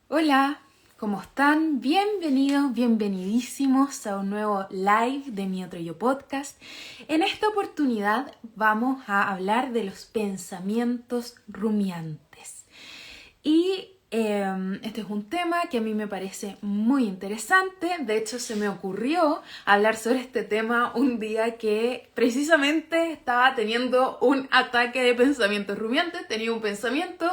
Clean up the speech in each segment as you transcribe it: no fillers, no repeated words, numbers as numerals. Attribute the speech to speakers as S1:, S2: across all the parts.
S1: Hola, ¿cómo están? Bienvenidos, bienvenidísimos a un nuevo live de Mi Otro Yo Podcast. En esta oportunidad vamos a hablar de los pensamientos rumiantes. Y este es un tema que a mí me parece muy interesante. De hecho, se me ocurrió hablar sobre este tema un día que precisamente estaba teniendo un ataque de pensamientos rumiantes. Tenía un pensamiento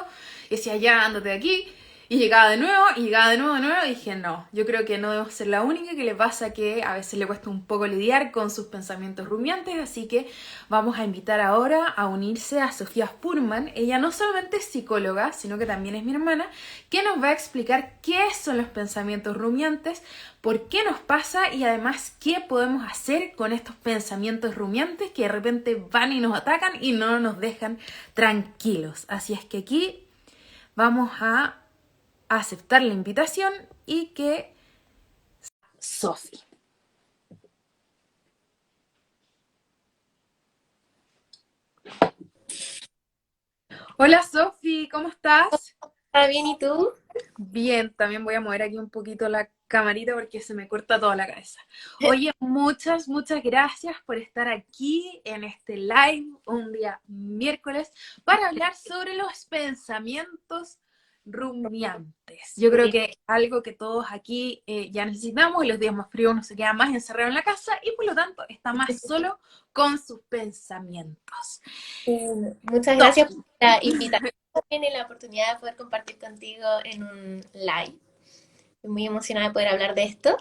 S1: y decía, ya, ándate de aquí. Y llegaba de nuevo, y llegaba de nuevo, y dije, no, yo creo que no debo ser la única que le pasa que a veces le cuesta un poco lidiar con sus pensamientos rumiantes, así que vamos a invitar ahora a unirse a Sofía Spurman. Ella no solamente es psicóloga, sino que también es mi hermana, que nos va a explicar qué son los pensamientos rumiantes, por qué nos pasa y además qué podemos hacer con estos pensamientos rumiantes que de repente van y nos atacan y no nos dejan tranquilos. Así es que aquí vamos a aceptar la invitación y que Sofi. Hola Sofi, ¿cómo estás?
S2: ¿Está bien y tú?
S1: Bien, también voy a mover aquí un poquito la camarita porque se me corta toda la cabeza. Oye, muchas gracias por estar aquí en este live un día miércoles para hablar sobre los pensamientos rumiantes. Yo creo
S2: Sí.
S1: que es algo que todos aquí ya necesitamos y los días más fríos uno se queda más encerrado en la casa y por lo tanto está más solo con sus pensamientos.
S2: Muchas gracias por la invitación y la oportunidad de poder compartir contigo en un live. Estoy muy emocionada de poder hablar de esto.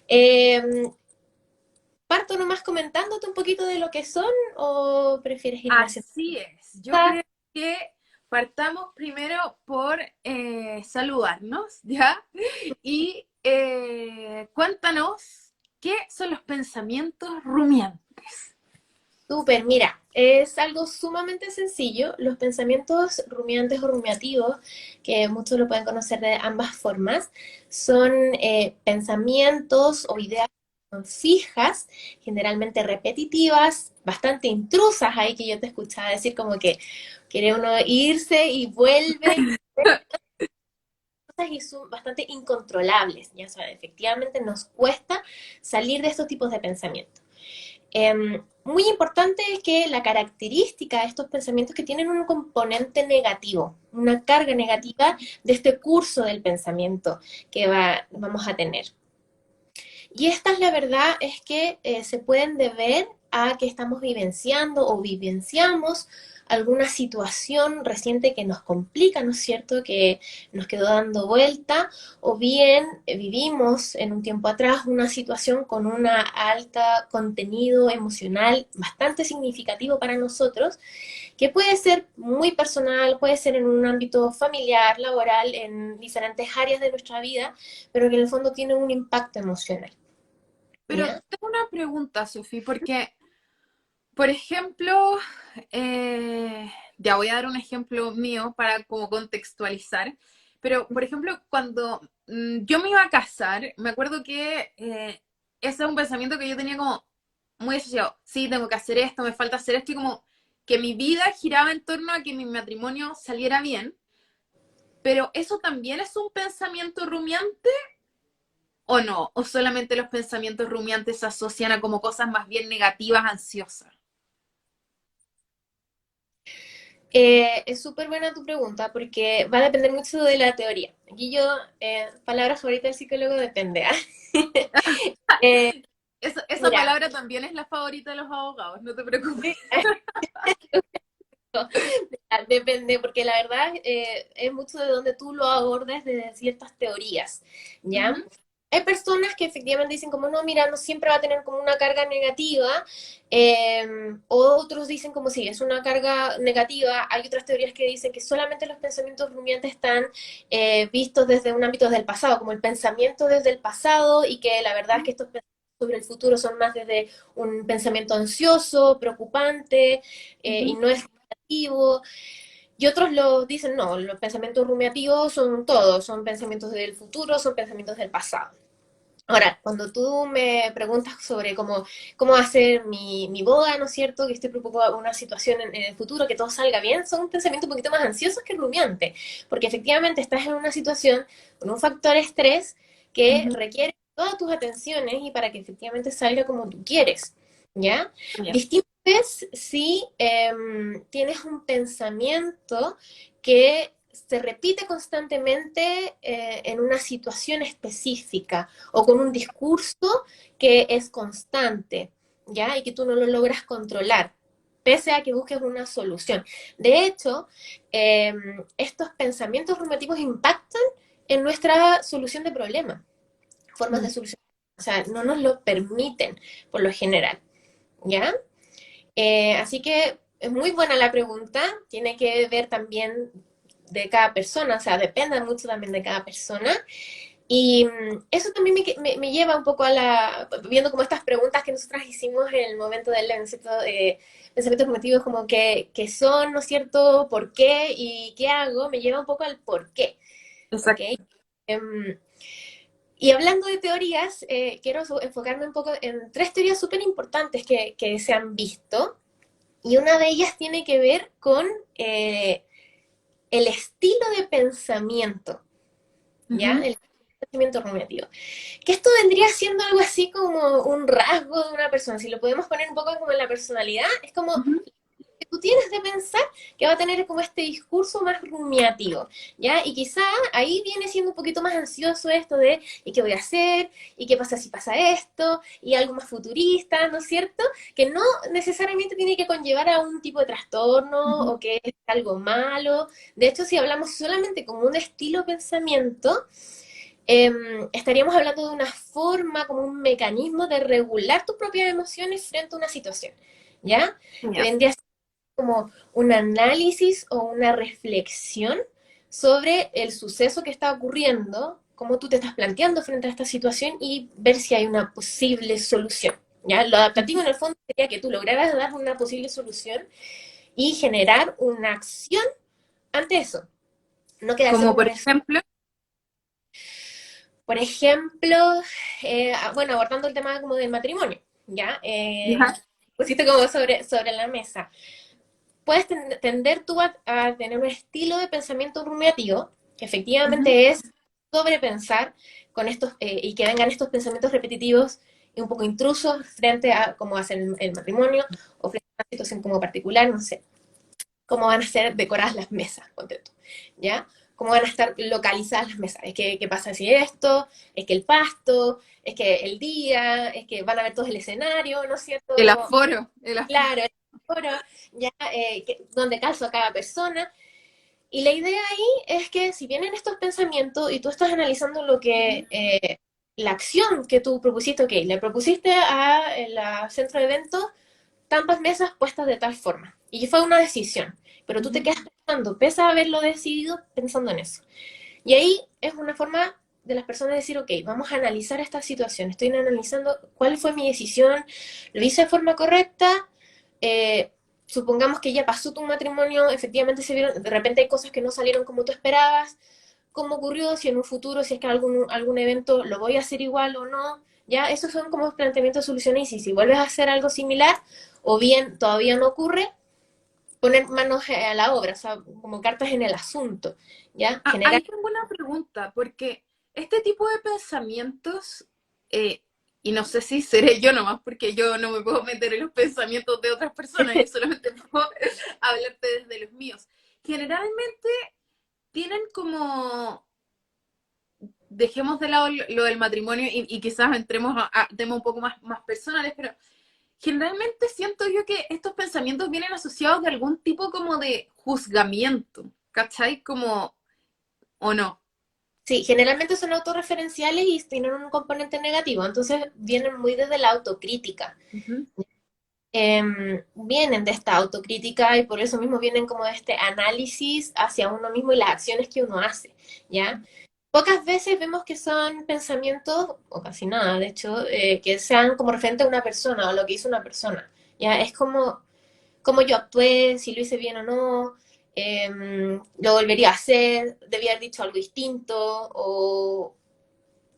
S2: Eh, ¿Parto nomás comentándote un poquito de lo que son o prefieres ir relacionando?
S1: Así es. Yo creo que partamos primero por saludarnos, ¿ya? Y cuéntanos qué son los pensamientos rumiantes.
S2: Súper, mira, es algo sumamente sencillo. Los pensamientos rumiantes o rumiativos, que muchos lo pueden conocer de ambas formas, son pensamientos o ideas que son fijas, generalmente repetitivas, bastante intrusas ahí que yo te escuchaba decir como que quiere uno irse y vuelve y son bastante incontrolables. Ya sabes, efectivamente nos cuesta salir de estos tipos de pensamientos. Muy importante es que la característica de estos pensamientos que tienen un componente negativo, una carga negativa de este curso del pensamiento que vamos a tener. Y esta es la verdad, es que se pueden deber a que estamos vivenciando o vivenciamos alguna situación reciente que nos complica, ¿no es cierto?, que nos quedó dando vuelta, o bien vivimos en un tiempo atrás una situación con una alta contenido emocional bastante significativo para nosotros, que puede ser muy personal, puede ser en un ámbito familiar, laboral, en diferentes áreas de nuestra vida, pero que en el fondo tiene un impacto emocional.
S1: Pero
S2: ¿Ya?
S1: tengo una pregunta, Sofi, porque, por ejemplo, ya voy a dar un ejemplo mío para como contextualizar, pero, por ejemplo, cuando yo me iba a casar, me acuerdo que ese es un pensamiento que yo tenía como muy asociado, sí, tengo que hacer esto, me falta hacer esto, y como que mi vida giraba en torno a que mi matrimonio saliera bien, pero eso también es un pensamiento rumiante o no, o solamente los pensamientos rumiantes se asocian a como cosas más bien negativas, ansiosas.
S2: Es súper buena tu pregunta porque va a depender mucho de la teoría. Aquí yo, palabra favorita del psicólogo depende. ¿Ah? Eh,
S1: Esa
S2: Mira,
S1: palabra también es la favorita de los abogados, no te preocupes.
S2: depende, porque la verdad es mucho de donde tú lo abordes desde ciertas teorías, ¿ya?
S1: Ujú.
S2: Hay personas que efectivamente dicen como, no, mira, no siempre va a tener como una carga negativa, o otros dicen como, sí, es una carga negativa. Hay otras teorías que dicen que solamente los pensamientos rumiantes están vistos desde un ámbito del pasado, como el pensamiento desde el pasado, y que la verdad es que estos pensamientos sobre el futuro son más desde un pensamiento ansioso, preocupante, y
S1: Ujú.
S2: no es negativo. Y otros lo dicen, no, los pensamientos rumiativos son todos, son pensamientos del futuro, son pensamientos del pasado. Ahora, cuando tú me preguntas sobre cómo hacer mi boda, ¿no es cierto? Que estoy preocupada por una situación en el futuro, que todo salga bien, son un pensamiento un poquito más ansioso que rumiante, porque efectivamente estás en una situación con un factor estrés que
S1: Ujú.
S2: requiere todas tus atenciones y para que efectivamente salga como tú quieres, ¿ya?
S1: Ya.
S2: Distinto es si tienes un pensamiento que se repite constantemente en una situación específica o con un discurso que es constante, ¿ya? Y que tú no lo logras controlar, pese a que busques una solución. De hecho, estos pensamientos normativos impactan en nuestra solución de problemas, formas de
S1: Mm.
S2: solución. O sea, no nos lo permiten por lo general, ¿ya? Así que es muy buena la pregunta, tiene que ver también de cada persona, o sea, depende mucho también de cada persona. Y eso también me lleva un poco a viendo como estas preguntas que nosotras hicimos en el momento del ¿cierto? Pensamientos cognitivos como que son, ¿no es cierto? ¿Por qué? ¿Y qué hago? Me lleva un poco al por qué, ¿ok?
S1: Exacto.
S2: Em, y hablando de teorías, quiero enfocarme un poco en tres teorías súper importantes que se han visto. Y una de ellas tiene que ver con el estilo de pensamiento, ¿ya?
S1: Ujú.
S2: El pensamiento rumiativo. Que esto vendría siendo algo así como un rasgo de una persona. Si lo podemos poner un poco como en la personalidad, es como
S1: Ujú.
S2: que tú tienes de pensar que va a tener como este discurso más rumiativo, ¿ya? Y quizá ahí viene siendo un poquito más ansioso esto de ¿y qué voy a hacer? ¿Y qué pasa si pasa esto? Y algo más futurista, ¿no es cierto? Que no necesariamente tiene que conllevar a un tipo de trastorno
S1: Ujú.
S2: o que es algo malo. De hecho, si hablamos solamente como un estilo de pensamiento, estaríamos hablando de una forma, como un mecanismo de regular tus propias emociones frente a una situación, ¿ya? Que
S1: Ya.
S2: vendría como un análisis o una reflexión sobre el suceso que está ocurriendo, cómo tú te estás planteando frente a esta situación y ver si hay una posible solución. ¿Ya? Lo adaptativo en el fondo sería que tú lograras dar una posible solución y generar una acción ante eso. No quedarse
S1: Como
S2: como
S1: por
S2: en eso.
S1: ejemplo.
S2: Por ejemplo, bueno, abordando el tema como del matrimonio, ¿ya?
S1: Ajá.
S2: Pusiste como sobre la mesa. Puedes tender tú a tener un estilo de pensamiento rumiativo, que
S1: Ujú.
S2: efectivamente es sobrepensar con estos, y que vengan estos pensamientos repetitivos y un poco intrusos frente a cómo hacen el matrimonio o frente a una situación como particular, no sé, cómo van a ser decoradas las mesas, ponte tú, ¿ya? Cómo van a estar localizadas las mesas. Es que, ¿qué pasa si esto? Es que el pasto, es que el día, es que van a ver todo el escenario, ¿no es cierto?
S1: El
S2: Como,
S1: aforo. El aforo.
S2: claro, el foro, ya, donde calzo a cada persona. Y la idea ahí es que si vienen estos pensamientos y tú estás analizando lo que, la acción que tú propusiste, ok, le propusiste a la centro de eventos tantas mesas puestas de tal forma. Y fue una decisión, pero tú te
S1: Ujú.
S2: quedas pensando, pese a haberlo decidido, pensando en eso. Y ahí es una forma de las personas decir, ok, vamos a analizar esta situación, estoy analizando cuál fue mi decisión, lo hice de forma correcta, eh, supongamos que ya pasó tu matrimonio, efectivamente se vieron, de repente hay cosas que no salieron como tú esperabas, cómo ocurrió, si en un futuro, si es que algún evento lo voy a hacer igual o no, ya, esos son como planteamientos de soluciones y si vuelves a hacer algo similar o bien todavía no ocurre, poner manos a la obra, o sea, como cartas en el asunto, ¿ya? Generar.
S1: Ahí tengo una pregunta, porque este tipo de pensamientos, eh, y no sé si seré yo nomás, porque yo no me puedo meter en los pensamientos de otras personas, yo solamente puedo hablarte desde los míos. Generalmente tienen como, dejemos de lado lo del matrimonio y quizás entremos a temas un poco más personales, pero generalmente siento yo que estos pensamientos vienen asociados de algún tipo como de juzgamiento, ¿cachai? Como, o no.
S2: Sí, generalmente son autorreferenciales y tienen un componente negativo, entonces vienen muy desde la autocrítica.
S1: Ujú.
S2: Vienen de esta autocrítica y por eso mismo vienen como de este análisis hacia uno mismo y las acciones que uno hace, ¿ya? Pocas veces vemos que son pensamientos, o casi nada, de hecho, que sean como referente a una persona o lo que hizo una persona, ¿ya? Es como cómo yo actué, si lo hice bien o no, lo volvería a hacer, debía haber dicho algo distinto,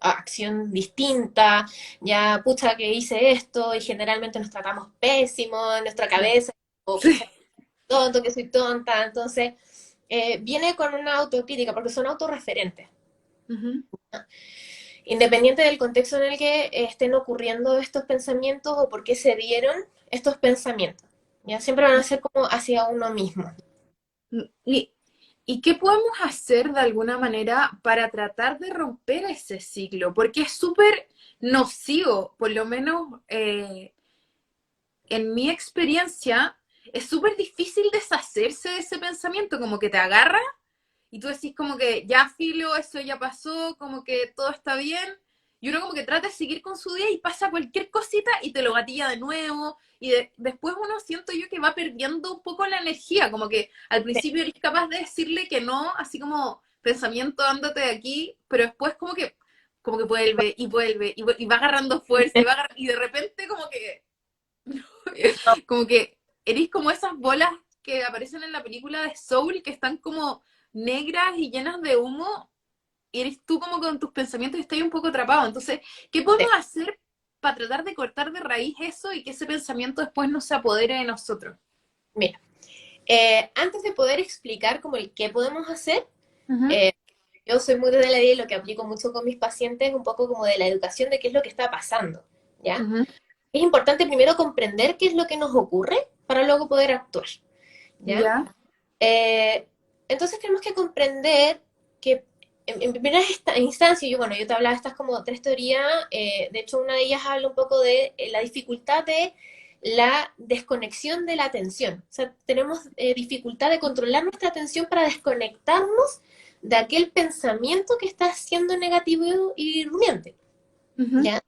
S2: acción distinta, ya pucha que hice esto y generalmente nos tratamos pésimo en nuestra
S1: Sí.
S2: cabeza, o
S1: Sí.
S2: pucha, tonto, que soy tonta, entonces viene con una autocrítica porque son autorreferentes.
S1: Ujú.
S2: Independiente del contexto en el que estén ocurriendo estos pensamientos o por qué se dieron estos pensamientos. ¿Ya? Siempre van a ser como hacia uno mismo.
S1: ¿Y, y qué podemos hacer de alguna manera para tratar de romper ese ciclo? Porque es súper nocivo, por lo menos en mi experiencia, es súper difícil deshacerse de ese pensamiento, como que te agarra y tú decís como que ya filo, eso ya pasó, como que todo está bien, y uno como que trata de seguir con su día y pasa cualquier cosita y te lo gatilla de nuevo, y después uno siento yo que va perdiendo un poco la energía, como que al principio eres capaz de decirle que no, así como pensamiento ándate de aquí, pero después como que vuelve y vuelve y va agarrando fuerza y de repente como que eres como esas bolas que aparecen en la película de Soul, que están como negras y llenas de humo, y eres tú como con tus pensamientos y estás un poco atrapado. Entonces, ¿qué podemos hacer para tratar de cortar de raíz eso y que ese pensamiento después no se apodere de nosotros?
S2: Mira, antes de poder explicar como el qué podemos hacer,
S1: Ujú,
S2: eh, yo soy muy de la idea y lo que aplico mucho con mis pacientes es un poco como de la educación de qué es lo que está pasando, ¿ya?
S1: ujú,
S2: Es importante primero comprender qué es lo que nos ocurre para luego poder actuar, ¿ya?
S1: ya,
S2: Eh, entonces tenemos que comprender que en primera instancia, bueno, yo te hablaba de estas como tres teorías, de hecho una de ellas habla un poco de la dificultad de la desconexión de la atención. O sea, tenemos dificultad de controlar nuestra atención para desconectarnos de aquel pensamiento que está siendo negativo y rumiante,
S1: ujú,
S2: ¿ya?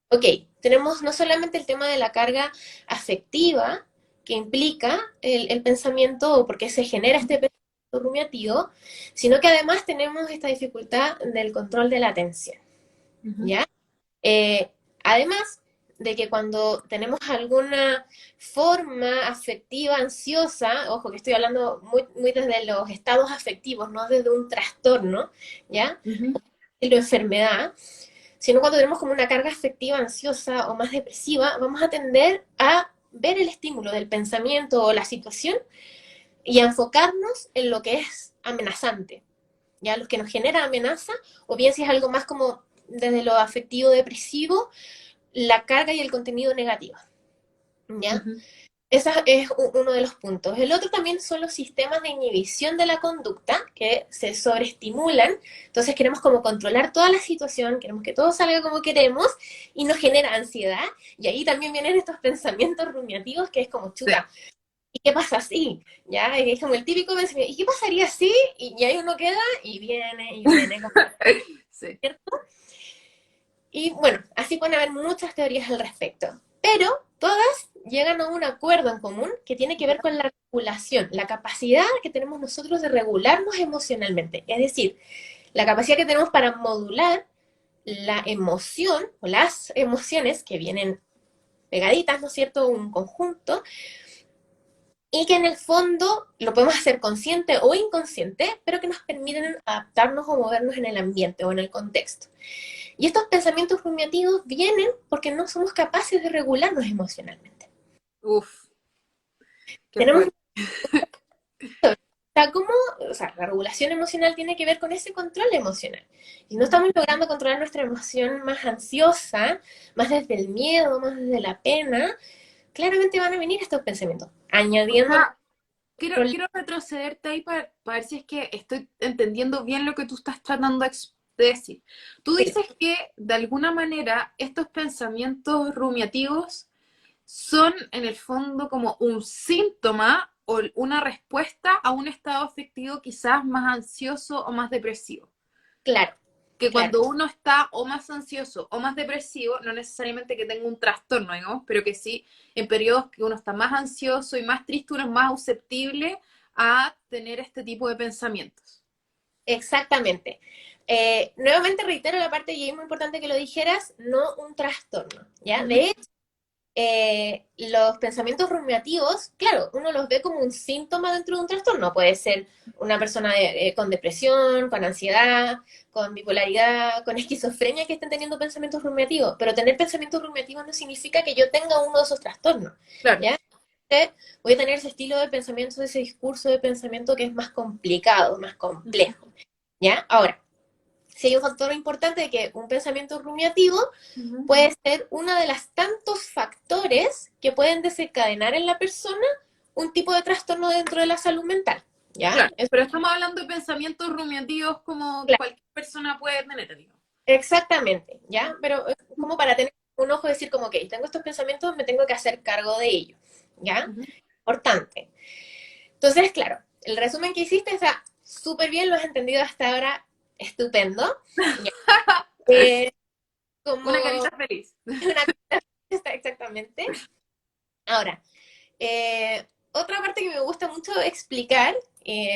S2: Ok, tenemos no solamente el tema de la carga afectiva que implica el pensamiento o por qué se genera este pensamiento rumiativo, sino que además tenemos esta dificultad del control de la atención,
S1: ujú,
S2: ¿ya? Eh, además de que cuando tenemos alguna forma afectiva ansiosa, ojo que estoy hablando muy desde los estados afectivos, no desde un trastorno, ¿ya?
S1: ujú,
S2: De la enfermedad, sino cuando tenemos como una carga afectiva ansiosa o más depresiva, vamos a tender a ver el estímulo del pensamiento o la situación y a enfocarnos en lo que es amenazante, ya lo que nos genera amenaza, o bien si es algo más como desde lo afectivo depresivo, la carga y el contenido negativo, ¿ya?
S1: ujú.
S2: Ese es uno de los puntos. El otro también son los sistemas de inhibición de la conducta que se sobreestimulan. Entonces queremos como controlar toda la situación, queremos que todo salga como queremos y nos genera ansiedad. Y ahí también vienen estos pensamientos rumiativos que es como
S1: Sí,
S2: chuta. ¿Y qué pasa si? ¿Ya? Es como el típico pensamiento. ¿Y qué pasaría si? Y ahí uno queda y viene,
S1: sí.
S2: ¿cierto? Y bueno, así pueden haber muchas teorías al respecto, pero todas llegan a un acuerdo en común que tiene que ver con la regulación, la capacidad que tenemos nosotros de regularnos emocionalmente. Es decir, la capacidad que tenemos para modular la emoción o las emociones que vienen pegaditas, ¿no es cierto?, un conjunto, y que en el fondo lo podemos hacer consciente o inconsciente, pero que nos permiten adaptarnos o movernos en el ambiente o en el contexto. Y estos pensamientos rumiativos vienen porque no somos capaces de regularnos emocionalmente.
S1: Uf, qué
S2: Tenemos,
S1: fuerte.
S2: ¿cómo? O sea, la regulación emocional tiene que ver con ese control emocional. Y no estamos logrando controlar nuestra emoción más ansiosa, más desde el miedo, más desde la pena, claramente van a venir estos pensamientos,
S1: O
S2: añadiendo
S1: sea,
S2: problemas.
S1: quiero retrocederte ahí para ver si es que estoy entendiendo bien lo que tú estás tratando de decir. Tú dices que de alguna manera estos pensamientos rumiativos son en el fondo como un síntoma o una respuesta a un estado afectivo quizás más ansioso o más depresivo.
S2: Claro,
S1: Que
S2: claro,
S1: cuando uno está o más ansioso o más depresivo, no necesariamente que tenga un trastorno, digamos, pero que sí, en periodos que uno está más ansioso y más triste, uno es más susceptible a tener este tipo de pensamientos.
S2: exactamente. Nuevamente reitero la parte, y es muy importante que lo dijeras, no un trastorno, ¿ya?
S1: Ujú,
S2: De los pensamientos rumiativos, claro, uno los ve como un síntoma dentro de un trastorno. Puede ser una persona con depresión, con ansiedad, con bipolaridad, con esquizofrenia que estén teniendo pensamientos rumiativos, pero tener pensamientos rumiativos no significa que yo tenga uno de esos trastornos,
S1: Claro.
S2: ¿ya? Voy a tener ese estilo de pensamiento, ese discurso de pensamiento que es más complicado, más complejo, ¿ya? Ahora, si hay un factor importante de que un pensamiento rumiativo puede ser uno de los tantos factores que pueden desencadenar en la persona un tipo de trastorno dentro de la salud mental, ¿ya?
S1: Claro, pero estamos hablando de pensamientos rumiativos como
S2: Claro,
S1: cualquier persona puede tener, digo.
S2: exactamente, ¿ya? Pero como para tener un ojo y decir como, ok, tengo estos pensamientos, me tengo que hacer cargo de ellos, ¿ya?
S1: Ujú.
S2: Importante. Entonces, claro, el resumen que hiciste está súper bien, lo has entendido hasta ahora, estupendo. ¿Ya? Como
S1: Una carita feliz.
S2: una cosa exactamente. Ahora, otra parte que me gusta mucho explicar,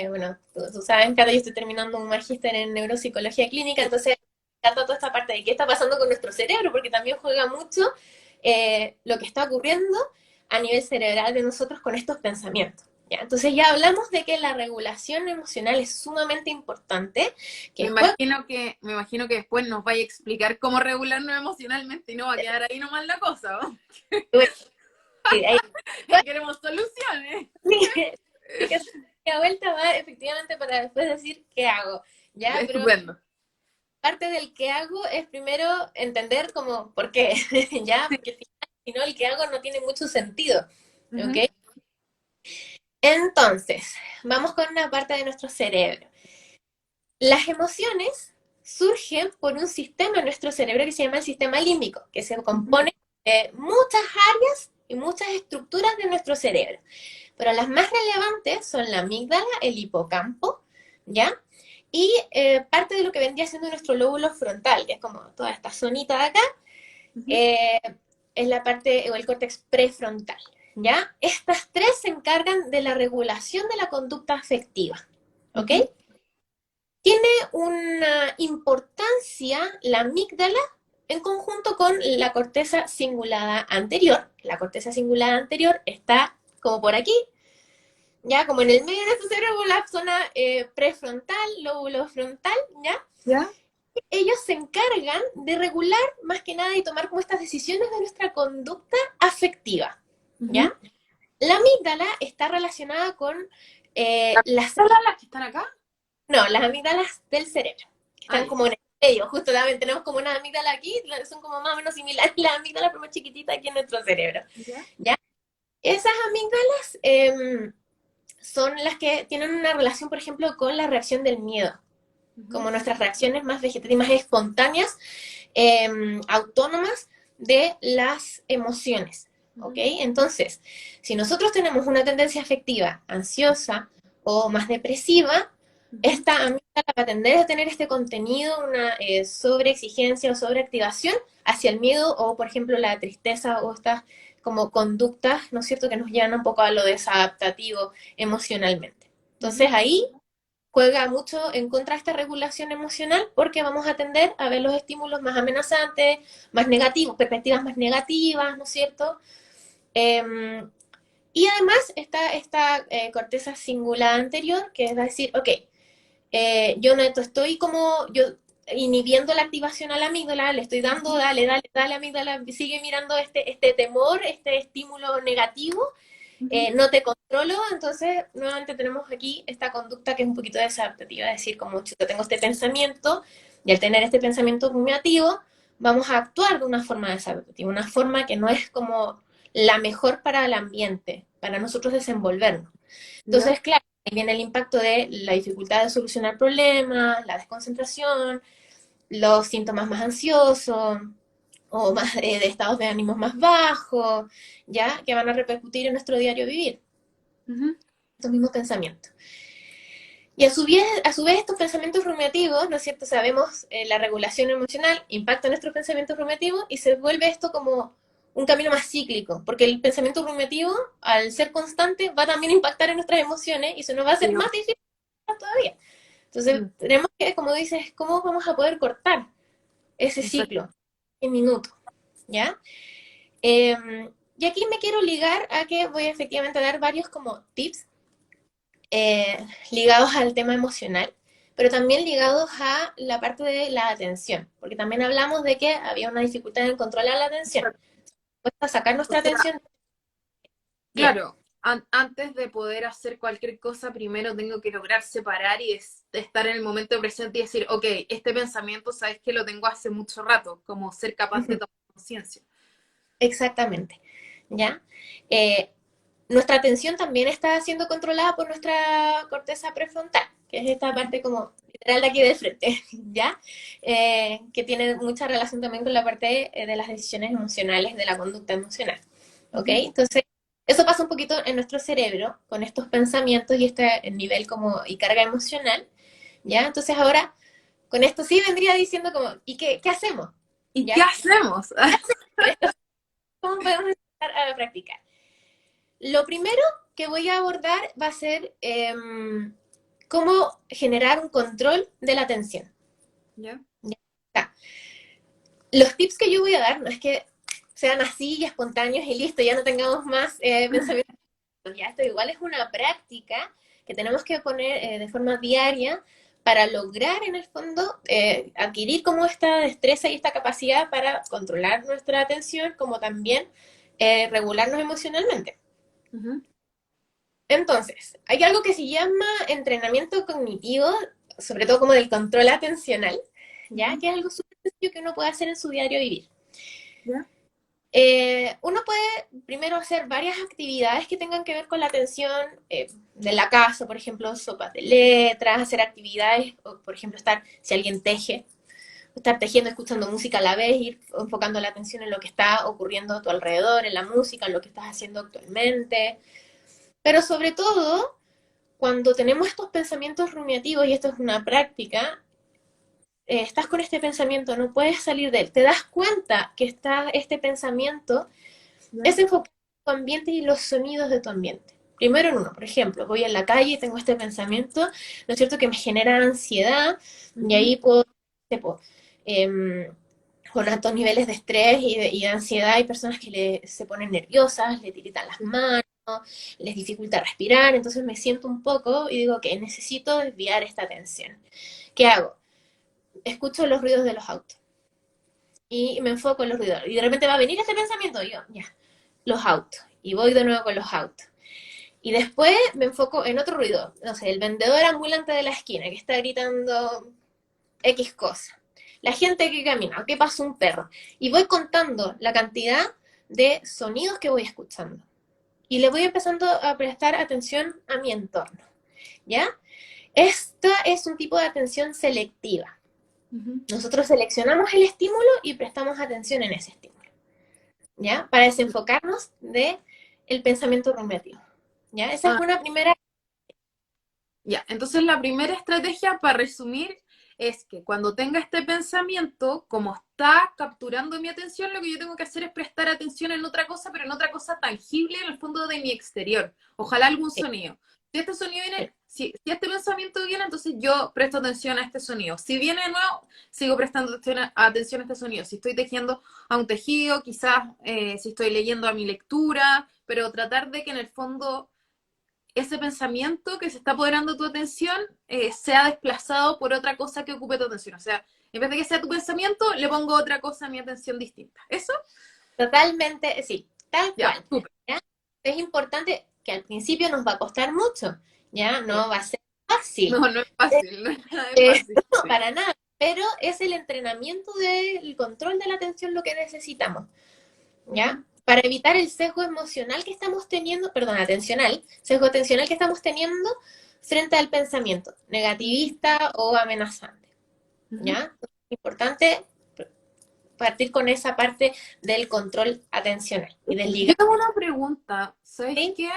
S2: bueno, tú sabes, Cata, yo estoy terminando un magíster en neuropsicología clínica, entonces me encanta toda esta parte de qué está pasando con nuestro cerebro, porque también juega mucho lo que está ocurriendo a nivel cerebral de nosotros con estos pensamientos. ¿Ya? Entonces ya hablamos de que la regulación emocional es sumamente importante, que juega...
S1: Me imagino que después nos vaya a explicar cómo regularnos emocionalmente y no va a quedar ahí nomás la cosa, ¿no? Queremos soluciones.
S2: que la vuelta va efectivamente para después decir qué hago, ¿ya? Pero
S1: Estupendo.
S2: parte del qué hago es primero entender como por qué, ¿ya? Porque si no, el qué hago no tiene mucho sentido, ¿ok?
S1: Ujú.
S2: Entonces, vamos con una parte de nuestro cerebro. Las emociones surgen por un sistema en nuestro cerebro que se llama el sistema límbico, que se
S1: Ujú.
S2: compone de muchas áreas y muchas estructuras de nuestro cerebro. Pero las más relevantes son la amígdala, el hipocampo, ¿ya? Y parte de lo que vendría siendo nuestro lóbulo frontal, que es como toda esta zonita de acá,
S1: Ujú.
S2: eh, es la parte, o el córtex prefrontal, ¿ya? Estas tres se encargan de la regulación de la conducta afectiva, ¿ok?
S1: Ujú.
S2: Tiene una importancia la amígdala en conjunto con la corteza cingulada anterior. La corteza cingulada anterior está como por aquí, ya como en el medio de nuestro cerebro, la zona prefrontal, lóbulo frontal, ¿ya?
S1: ¿Ya?
S2: Ellos se encargan de regular más que nada y tomar como estas decisiones de nuestra conducta afectiva,
S1: Ujú.
S2: ¿ya? La amígdala está relacionada con las...
S1: ¿Todas las que están acá?
S2: No, las amígdalas del cerebro, que
S1: Ah,
S2: están
S1: ya.
S2: como en el medio, justo también tenemos como una amígdala aquí, son como más o menos similares a la amígdala, pero más chiquitita aquí en nuestro cerebro,
S1: ¿Ya?
S2: ¿ya? Esas amígdalas son las que tienen una relación, por ejemplo, con la reacción del miedo,
S1: Ujú.
S2: como nuestras reacciones más vegetativas, más espontáneas, autónomas de las emociones, ¿ok?
S1: Ujú.
S2: Entonces, si nosotros tenemos una tendencia afectiva ansiosa o más depresiva,
S1: Ujú.
S2: esta amígdala va a tender a tener este contenido, una sobreexigencia o sobreactivación hacia el miedo o, por ejemplo, la tristeza o estas como conductas, ¿no es cierto?, que nos llevan un poco a lo desadaptativo emocionalmente. Entonces
S1: Ujú.
S2: ahí juega mucho en contra de esta regulación emocional porque vamos a tender a ver los estímulos más amenazantes, más negativos, perspectivas más negativas, ¿no es cierto? Eh, y además está esta corteza cingulada anterior, que es decir, ok, yo no estoy como, yo inhibiendo la activación a la amígdala, le estoy dando, dale, dale, dale, amígdala, sigue mirando este temor, este estímulo negativo,
S1: Ujú.
S2: no te controlo, entonces nuevamente tenemos aquí esta conducta que es un poquito desadaptativa, es decir, como yo tengo este pensamiento y al tener este pensamiento rumiativo, vamos a actuar de una forma desadaptativa, una forma que no es como la mejor para el ambiente, para nosotros desenvolvernos.
S1: ¿Ya?
S2: Entonces, claro, ahí viene el impacto de la dificultad de solucionar problemas, la desconcentración, los síntomas más ansiosos, o más de estados de ánimos más bajos, ¿ya? Que van a repercutir en nuestro diario vivir,
S1: Ujú.
S2: estos mismos pensamientos. Y a su vez estos pensamientos rumiativos, ¿no es cierto? Sabemos la regulación emocional impacta en nuestros pensamientos rumiativos y se vuelve esto como un camino más cíclico, porque el pensamiento rumiativo, al ser constante, va a también impactar en nuestras emociones y se nos va a hacer
S1: Sí,
S2: más difícil todavía. Entonces,
S1: mm,
S2: tenemos que, como dices, ¿cómo vamos a poder cortar ese
S1: exacto.
S2: ciclo en minutos? ¿Ya? Eh, Y aquí me quiero ligar a que voy a efectivamente dar varios como tips ligados al tema emocional, pero también ligados a la parte de la atención, porque también hablamos de que había una dificultad en controlar la atención. Cuesta sacar
S1: O
S2: nuestra
S1: sea,
S2: atención. Bien,
S1: claro, antes de poder hacer cualquier cosa, primero tengo que lograr separar y estar en el momento presente y decir, ok, este pensamiento, sabes que lo tengo hace mucho rato, como ser capaz de tomar conciencia.
S2: exactamente. ¿Ya? Eh, Nuestra atención también está siendo controlada por nuestra corteza prefrontal, que es esta parte como literal de aquí del frente, ¿ya? Que tiene mucha relación también con la parte de las decisiones emocionales, de la conducta emocional, ¿ok?
S1: Ujú.
S2: Entonces, eso pasa un poquito en nuestro cerebro, con estos pensamientos y este nivel como y carga emocional, ¿ya? Entonces ahora, con esto sí vendría diciendo como, ¿y qué hacemos?
S1: ¿Y qué
S2: ¿Ya?
S1: hacemos?
S2: Con esto, ¿cómo podemos empezar a practicar? Lo primero que voy a abordar va a ser cómo generar un control de la atención.
S1: ¿Ya?
S2: ¿Ya? Los tips que yo voy a dar no es que sean así y espontáneos y listo, ya no tengamos más pensamientos. Ya esto igual es una práctica que tenemos que poner de forma diaria para lograr en el fondo adquirir como esta destreza y esta capacidad para controlar nuestra atención, como también regularnos emocionalmente.
S1: Ujú.
S2: Entonces, hay algo que se llama entrenamiento cognitivo, sobre todo como del control atencional, ¿ya?
S1: Ujú.
S2: Que es algo súper sencillo que uno puede hacer en su diario vivir.
S1: ¿Ya?
S2: Uno puede primero hacer varias actividades que tengan que ver con la atención de la casa, por ejemplo, sopas de letras, hacer actividades, o, por ejemplo, si alguien teje, estar tejiendo, escuchando música a la vez, ir enfocando la atención en lo que está ocurriendo a tu alrededor, en la música, en lo que estás haciendo actualmente. Pero sobre todo, cuando tenemos estos pensamientos rumiativos, y esto es una práctica, estás con este pensamiento, no puedes salir de él, te das cuenta que está este pensamiento,
S1: ¿Ya?
S2: es enfocar tu ambiente y los sonidos de tu ambiente. Primero en uno, por ejemplo, voy en la calle y tengo este pensamiento, ¿no es cierto?, que me genera ansiedad, y
S1: Ujú.
S2: ahí puedo, tipo, eh, con altos niveles de estrés y de ansiedad, hay personas que se ponen nerviosas, le tiritan las manos, les dificulta respirar, entonces me siento un poco y digo que necesito desviar esta atención. ¿Qué hago? Escucho los ruidos de los autos y me enfoco en los ruidos. Y de repente va a venir este pensamiento, y yo, ya, los autos. Y voy de nuevo con los autos. Y después me enfoco en otro ruido, no sé, el vendedor ambulante de la esquina que está gritando X cosa. La gente que camina, qué pasa un perro. Y voy contando la cantidad de sonidos que voy escuchando. Y le voy empezando a prestar atención a mi entorno. ¿Ya? Esta es un tipo de atención selectiva.
S1: Ujú.
S2: Nosotros seleccionamos el estímulo y prestamos atención en ese estímulo. ¿Ya? Para desenfocarnos de el pensamiento rumiativo. ¿Ya? Esa es
S1: Ah,
S2: una primera.
S1: ya, entonces la primera estrategia para resumir es que cuando tenga este pensamiento, como está capturando mi atención, lo que yo tengo que hacer es prestar atención en otra cosa, pero en otra cosa tangible en el fondo de mi exterior. Ojalá algún
S2: Sí,
S1: sonido. Si este sonido
S2: sí,
S1: viene, si este pensamiento viene, entonces yo presto atención a este sonido. Si viene de nuevo, sigo prestando atención a este sonido. Si estoy tejiendo a un tejido, quizás si estoy leyendo a mi lectura, pero tratar de que en el fondo ese pensamiento que se está apoderando de tu atención sea desplazado por otra cosa que ocupe tu atención. O sea, en vez de que sea tu pensamiento, le pongo otra cosa a mi atención distinta. ¿Eso?
S2: totalmente, sí, tal
S1: Ya,
S2: cual.
S1: súper.
S2: ¿Ya? Es importante que al principio nos va a costar mucho, ¿ya?
S1: Sí.
S2: No va a ser
S1: No,
S2: fácil.
S1: no es fácil, no es nada de fácil.
S2: No,
S1: Sí.
S2: para nada, pero es el entrenamiento del control de la atención lo que necesitamos,
S1: Ujú.
S2: ¿ya? Para evitar el sesgo emocional que estamos teniendo, perdón, atencional, sesgo atencional que estamos teniendo frente al pensamiento negativista o amenazante,
S1: Ujú.
S2: ¿ya? Es importante partir con esa parte del control atencional y
S1: Yo
S2: desligar,
S1: tengo una pregunta, ¿sabes
S2: ¿sí?
S1: qué?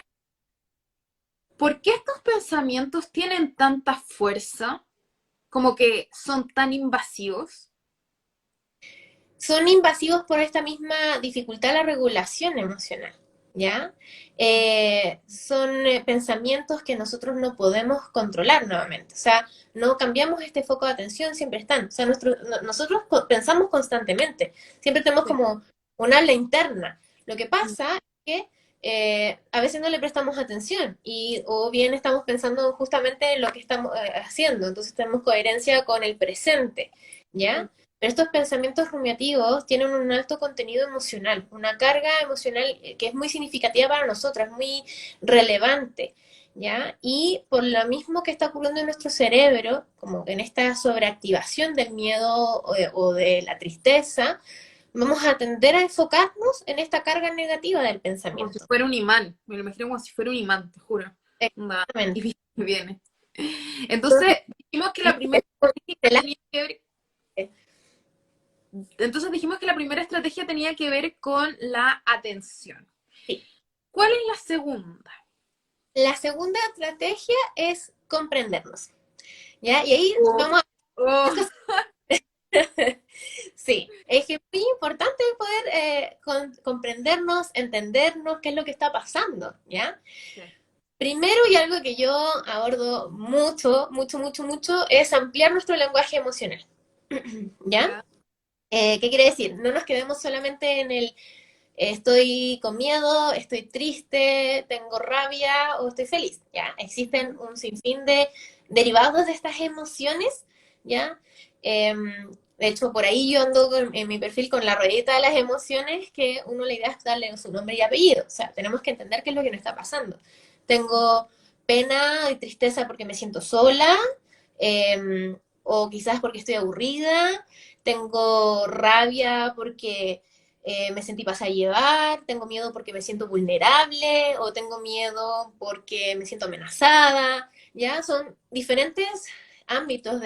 S1: ¿Por qué estos pensamientos tienen tanta fuerza? Como que son tan invasivos.
S2: Son invasivos por esta misma dificultad de la regulación emocional, ¿ya? Son pensamientos que nosotros no podemos controlar nuevamente, o sea, no cambiamos este foco de atención, siempre están, o sea, nosotros pensamos constantemente, siempre tenemos
S1: Sí.
S2: como un habla interna. Lo que
S1: Mm.
S2: pasa que a veces no le prestamos atención o bien estamos pensando justamente en lo que estamos haciendo, entonces tenemos coherencia con el presente,
S1: Mm.
S2: ¿ya? Pero estos pensamientos rumiativos tienen un alto contenido emocional, una carga emocional que es muy significativa para nosotros, muy relevante, ¿ya? Y por lo mismo que está ocurriendo en nuestro cerebro, como en esta sobreactivación del miedo o de la tristeza, vamos a tender a enfocarnos en esta carga negativa del
S1: Como si
S2: pensamiento.
S1: fuera un imán, me lo imagino como si fuera un imán, te juro. Onda, y
S2: Exactamente.
S1: viene.
S2: Entonces,
S1: Entonces, dijimos que la primera
S2: es
S1: estrategia tenía que ver, entonces dijimos que la primera estrategia tenía que ver con la atención.
S2: sí.
S1: ¿Cuál es la segunda?
S2: La segunda estrategia es comprendernos, ¿ya? Y ahí
S1: Oh,
S2: vamos a
S1: oh.
S2: cosas. Sí, es que es muy importante poder comprendernos, entendernos, qué es lo que está pasando, ¿ya?
S1: Sí.
S2: Primero, y algo que yo abordo mucho, mucho, mucho, mucho, es ampliar nuestro lenguaje emocional, ¿ya?
S1: Ya.
S2: ¿Qué quiere decir? No nos quedemos solamente en el estoy con miedo, estoy triste, tengo rabia o estoy feliz, ¿ya? Existen
S1: Ujú.
S2: un sinfín de derivados de estas emociones, ¿ya? De hecho, por ahí yo ando en mi perfil con la ruedita de las emociones, que uno la idea es darle su nombre y apellido. O sea, tenemos que entender qué es lo que nos está pasando. Tengo pena y tristeza porque me siento sola, o quizás porque estoy aburrida. Tengo rabia porque me sentí pasada a llevar, tengo miedo porque me siento vulnerable, o tengo miedo porque me siento amenazada, ¿ya? Son diferentes ámbitos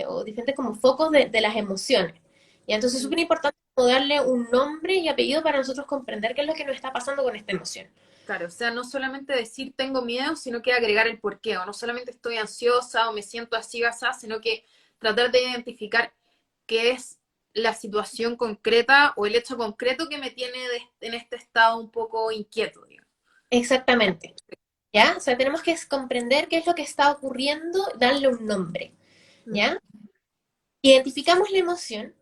S2: o diferentes como focos de las emociones. Y entonces es
S1: Mm.
S2: súper importante como darle un nombre y apellido para nosotros comprender qué es lo que nos está pasando con esta emoción.
S1: Claro, o sea, no solamente decir tengo miedo, sino que agregar el porqué, o no solamente estoy ansiosa o me siento así, así, sino que tratar de identificar qué es la situación concreta o el hecho concreto que me tiene en este estado un poco inquieto, digamos.
S2: Exactamente, ¿ya? O sea, tenemos que comprender qué es lo que está ocurriendo, darle un nombre,
S1: Mm.
S2: ¿ya? Identificamos la emoción,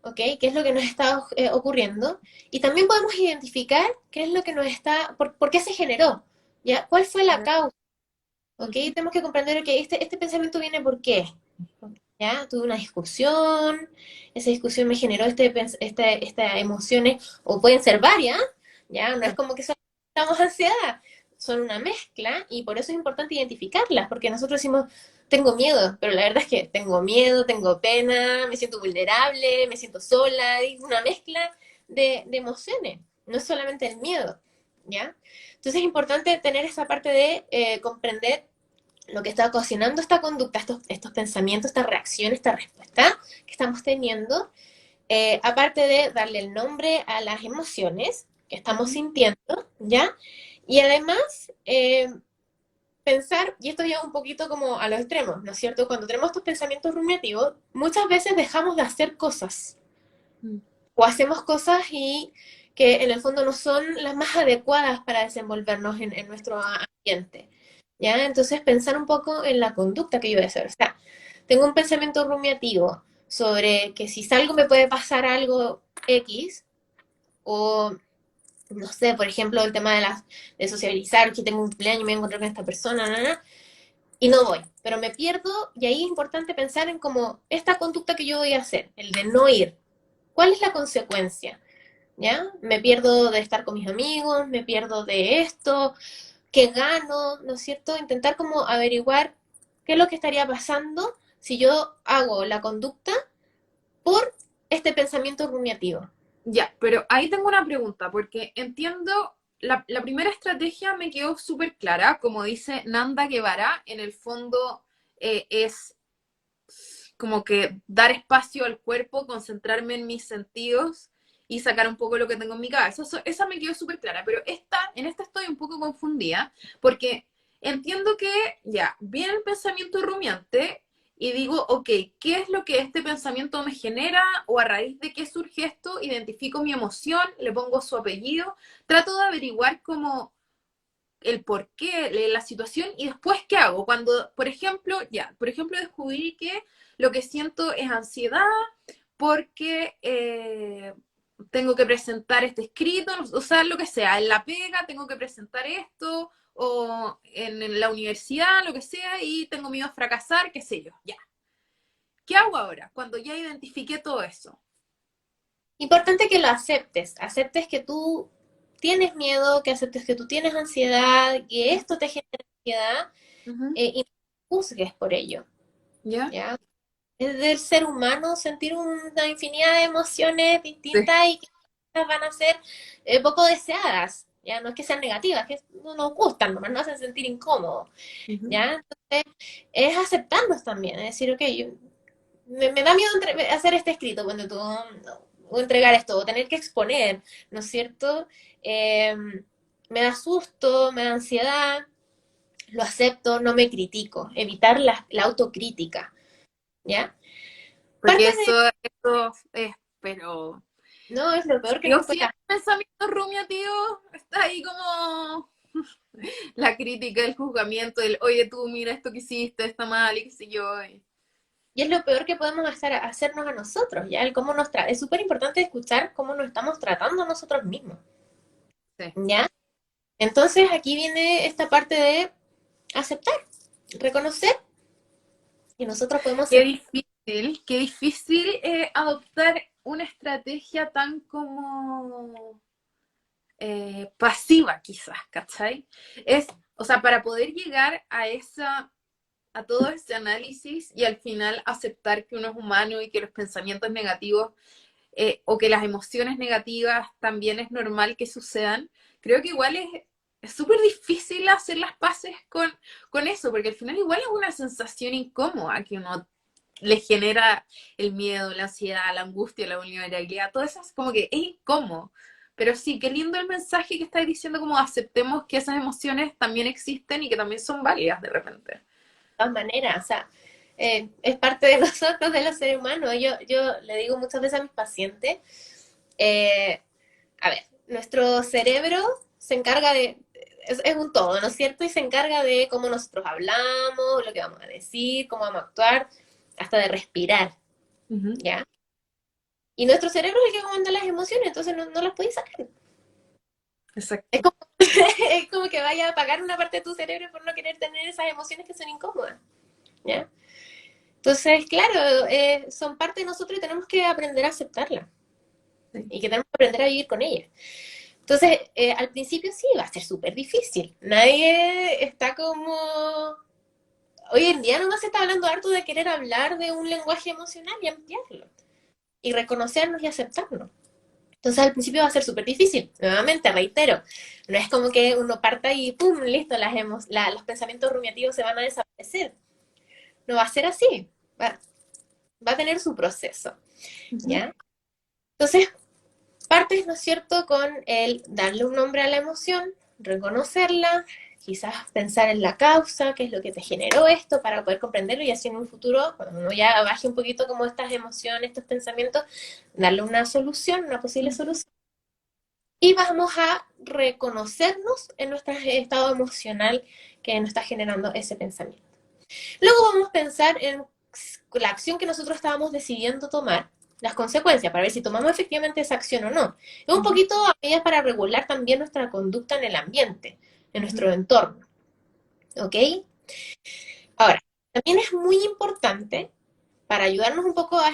S2: ¿ok? ¿Qué es lo que nos está ocurriendo? Y también podemos identificar qué es lo que nos está, por qué se generó, ¿ya? ¿Cuál fue la
S1: Ya.
S2: causa? ¿Ok?
S1: Ujú.
S2: Tenemos que comprender que este pensamiento viene por qué, ¿ya? Tuve una discusión, esa discusión me generó esta emociones, o pueden ser varias, ¿ya? No es
S1: Sí.
S2: como que solo estamos ansiedad, son una mezcla y por eso es importante identificarlas, porque nosotros decimos, tengo miedo, pero la verdad es que tengo miedo, tengo pena, me siento vulnerable, me siento sola, es una mezcla de emociones, no es solamente el miedo, ¿ya? Entonces es importante tener esa parte de comprender lo que está ocasionando esta conducta, estos pensamientos, esta reacción, esta respuesta que estamos teniendo, aparte de darle el nombre a las emociones que estamos
S1: Ujú.
S2: sintiendo, ¿ya? Y además, pensar, y esto ya un poquito como a los extremos, ¿no es cierto? Cuando tenemos estos pensamientos rumiativos, muchas veces dejamos de hacer cosas
S1: Mm.
S2: o hacemos cosas y que en el fondo no son las más adecuadas para desenvolvernos en nuestro ambiente. ¿Ya? Entonces pensar un poco en la conducta que yo voy a hacer. O sea, tengo un pensamiento rumiativo sobre que si salgo me puede pasar algo X, o no sé, por ejemplo, el tema de sociabilizar, que tengo un cumpleaños y me voy a encontrar con esta persona, y no voy, pero me pierdo, y ahí es importante pensar en cómo esta conducta que yo voy a hacer, el de no ir, ¿cuál es la consecuencia? ¿Ya? Me pierdo de estar con mis amigos, me pierdo de esto, qué gano, ¿no es cierto? Intentar como averiguar qué es lo que estaría pasando si yo hago la conducta por este pensamiento rumiativo.
S1: Ya, pero ahí tengo una pregunta, porque entiendo, la primera estrategia me quedó súper clara, como dice Nanda Guevara, en el fondo es como que dar espacio al cuerpo, concentrarme en mis sentidos y sacar un poco lo que tengo en mi cabeza. Esa me quedó súper clara, pero en esta estoy un poco confundida, porque entiendo que ya, viene el pensamiento rumiante y digo, ok, ¿qué es lo que este pensamiento me genera? O a raíz de qué surge esto, identifico mi emoción, le pongo su apellido, trato de averiguar cómo el porqué, la situación y después qué hago. Cuando, por ejemplo, descubrí que lo que siento es ansiedad porque tengo que presentar este escrito, o sea, lo que sea, en la pega tengo que presentar esto, o en la universidad, lo que sea, y tengo miedo a fracasar, qué sé yo, ya. ¿Qué hago ahora? Cuando ya identifiqué todo eso.
S2: Importante que lo aceptes, aceptes que tú tienes miedo, que aceptes que tú tienes ansiedad, que esto te genera ansiedad,
S1: Ujú.
S2: y no te juzgues por ello,
S1: ¿Ya?
S2: ¿ya? Es del ser humano sentir una infinidad de emociones
S1: Sí.
S2: distintas y que van a ser poco deseadas, ¿ya? No es que sean negativas, que no nos gustan, nomás nos hacen sentir incómodos,
S1: Ujú.
S2: ¿ya? Entonces, es aceptarnos también, es decir, ok, me da miedo hacer este escrito, cuando tú, no, o entregar esto, o tener que exponer, ¿no es cierto? Eh, Me da susto, me da ansiedad, lo acepto, no me critico, evitar la autocrítica, ¿ya?
S1: Porque
S2: Parte
S1: eso es, pero
S2: no, es lo peor que
S1: yo
S2: nos puede
S1: sí, el
S2: hacer.
S1: pensamiento rumiativo está ahí como la crítica, el juzgamiento, el oye tú, mira esto que hiciste, está mal, y qué sé yo.
S2: Y es lo peor que podemos hacernos a nosotros, ¿ya? El cómo es súper importante escuchar cómo nos estamos tratando a nosotros mismos,
S1: Sí.
S2: ¿ya? Entonces aquí viene esta parte de aceptar, reconocer que nosotros podemos ser
S1: Qué difícil adoptar una estrategia tan como pasiva quizás, ¿cachai? Es, o sea, para poder llegar a a todo ese análisis y al final aceptar que uno es humano y que los pensamientos negativos o que las emociones negativas también es normal que sucedan, creo que igual es súper difícil hacer las paces con eso, porque al final igual es una sensación incómoda que uno le genera el miedo, la ansiedad, la angustia, la vulnerabilidad, todo eso es como que es incómodo. Pero sí, qué lindo el mensaje que estáis diciendo, como aceptemos que esas emociones también existen y que también son válidas de repente.
S2: todas maneras, o sea, es parte de nosotros, de los seres humanos. Yo le digo muchas veces a mis pacientes, eh, a ver, nuestro cerebro se encarga es un todo, ¿no es cierto? Y se encarga de cómo nosotros hablamos, lo que vamos a decir, cómo vamos a actuar, hasta de respirar,
S1: Ujú.
S2: ¿ya? Y nuestro cerebro es el que comanda las emociones, entonces no las podéis sacar. Es
S1: Exacto.
S2: como, es como que vaya a apagar una parte de tu cerebro por no querer tener esas emociones que son incómodas, ¿ya? Entonces, claro, son parte de nosotros y tenemos que aprender a aceptarla
S1: Sí.
S2: y que tenemos que aprender a vivir con ella. Entonces, al principio sí, va a ser súper difícil. Nadie está como... Hoy en día nomás se está hablando harto de querer hablar de un lenguaje emocional y ampliarlo. Y reconocernos y aceptarnos. Entonces al principio va a ser súper difícil. Nuevamente, reitero, no es como que uno parta y ¡pum! Listo, los pensamientos rumiativos se van a desaparecer. No va a ser así. Va a tener su proceso,
S1: Ujú.
S2: ¿ya? Entonces, partes, ¿no es cierto?, con el darle un nombre a la emoción, reconocerla, quizás pensar en la causa, qué es lo que te generó esto, para poder comprenderlo y así en un futuro, cuando uno ya baje un poquito como estas emociones, estos pensamientos, darle una solución, una posible solución. Y vamos a reconocernos en nuestro estado emocional que nos está generando ese pensamiento. Luego vamos a pensar en la acción que nosotros estábamos decidiendo tomar, las consecuencias, para ver si tomamos efectivamente esa acción o no. Es un
S1: Ujú.
S2: poquito a medidas para regular también nuestra conducta en el ambiente, en
S1: Ujú.
S2: nuestro entorno. ¿Ok? Ahora, también es muy importante para ayudarnos un poco a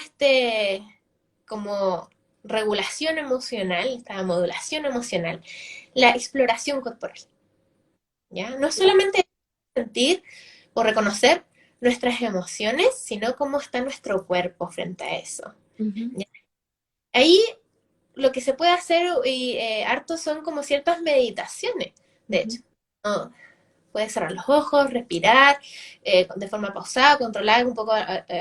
S2: como regulación emocional, esta modulación emocional, la exploración corporal. ¿Ya? No es solamente sentir o reconocer nuestras emociones, sino cómo está nuestro cuerpo frente a eso.
S1: Ujú.
S2: ¿Ya? Ahí lo que se puede hacer y harto son como ciertas meditaciones, de
S1: Ujú.
S2: hecho. ¿No? Puedes cerrar los ojos, respirar de forma pausada, controlada, un poco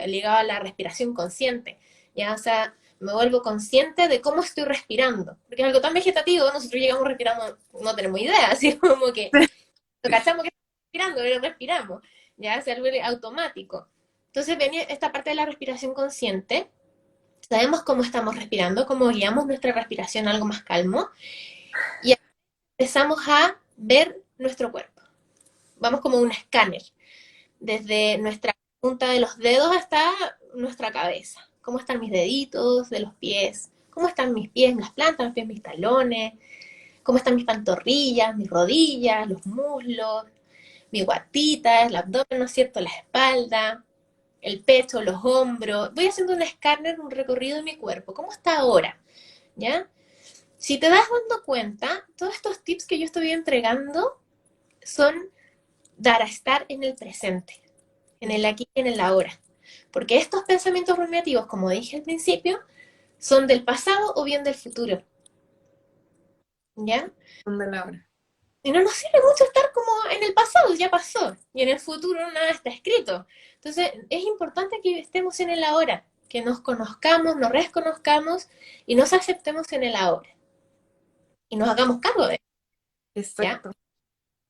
S2: ligado a la respiración consciente. ¿Ya? O sea, me vuelvo consciente de cómo estoy respirando. Porque es algo tan vegetativo, nosotros llegamos respirando, no tenemos idea, así como que lo cachamos que estamos respirando, pero respiramos, ya se vuelve automático. Entonces viene esta parte de la respiración consciente, sabemos cómo estamos respirando, cómo guiamos nuestra respiración a algo más calmo y empezamos a ver nuestro cuerpo. Vamos como un escáner, desde nuestra punta de los dedos hasta nuestra cabeza. ¿Cómo están mis deditos de los pies? ¿Cómo están mis pies, las plantas, mis pies, mis talones? ¿Cómo están mis pantorrillas, mis rodillas, los muslos, mis guatitas, el abdomen, ¿no es cierto? La espalda, el pecho, los hombros. Voy haciendo un escáner, un recorrido de mi cuerpo. ¿Cómo está ahora? ¿Ya? Si te das dando cuenta, todos estos tips que yo estoy entregando son dar a estar en el presente, en el aquí y en el ahora. Porque estos pensamientos rumiativos, como dije al principio, son del pasado o bien del futuro. ¿Ya?
S1: De la hora.
S2: Y no nos sirve mucho estar como en el pasado, ya pasó, y en el futuro nada está escrito. Entonces, es importante que estemos en el ahora, que nos conozcamos, nos reconozcamos y nos aceptemos en el ahora. Y nos hagamos cargo de eso, ¿ya?
S1: Exacto.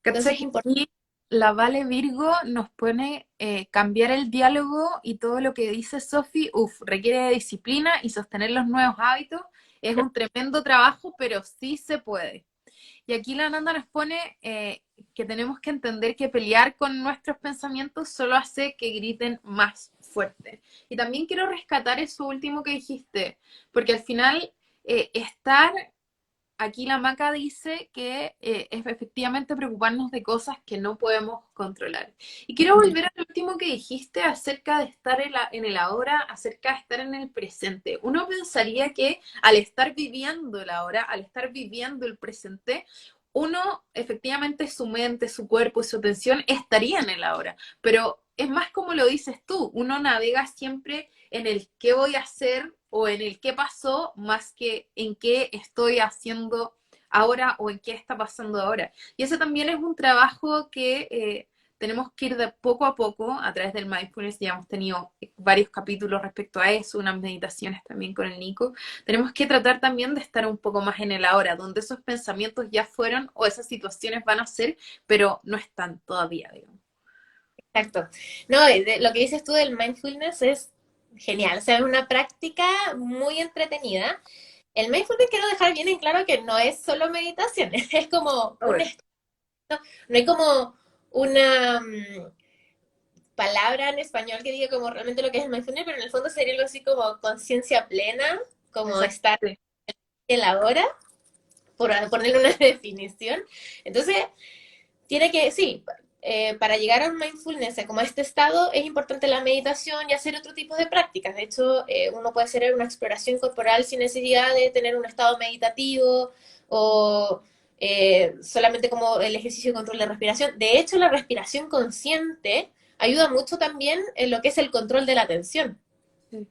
S2: Entonces,
S1: ¿Cachai?
S2: es importante.
S1: Y la Vale Virgo nos pone cambiar el diálogo y todo lo que dice Sophie, requiere de disciplina y sostener los nuevos hábitos. Es un tremendo trabajo, pero sí se puede. Y aquí la Nanda nos pone que tenemos que entender que pelear con nuestros pensamientos solo hace que griten más fuerte. Y también quiero rescatar eso último que dijiste, porque al final estar aquí la Maca dice que es efectivamente preocuparnos de cosas que no podemos controlar. Y quiero volver al último que dijiste acerca de estar en el ahora, acerca de estar en el presente. Uno pensaría que al estar viviendo el ahora, al estar viviendo el presente, uno efectivamente su mente, su cuerpo y su atención estaría en el ahora, pero es más como lo dices tú, uno navega siempre en el qué voy a hacer o en el qué pasó más que en qué estoy haciendo ahora o en qué está pasando ahora. Y eso también es un trabajo que tenemos que ir de poco a poco a través del mindfulness. Ya hemos tenido varios capítulos respecto a eso, unas meditaciones también con el Nico. Tenemos que tratar también de estar un poco más en el ahora, donde esos pensamientos ya fueron o esas situaciones van a ser, pero no están todavía, digamos.
S2: Exacto. No, lo que dices tú del mindfulness es genial. O sea, es una práctica muy entretenida. El mindfulness quiero dejar bien en claro que no es solo meditación, es como un
S1: Ahora,
S2: estado, no hay como una palabra en español que diga como realmente lo que es el mindfulness, pero en el fondo sería algo así como conciencia plena, como
S1: exacto.
S2: estar en la hora, por ponerle una definición. Entonces, tiene que, sí, para llegar a un mindfulness, como a este estado, es importante la meditación y hacer otro tipo de prácticas. De hecho, uno puede hacer una exploración corporal sin necesidad de tener un estado meditativo o solamente como el ejercicio de control de respiración. De hecho, la respiración consciente ayuda mucho también en lo que es el control de la atención,
S1: Sí.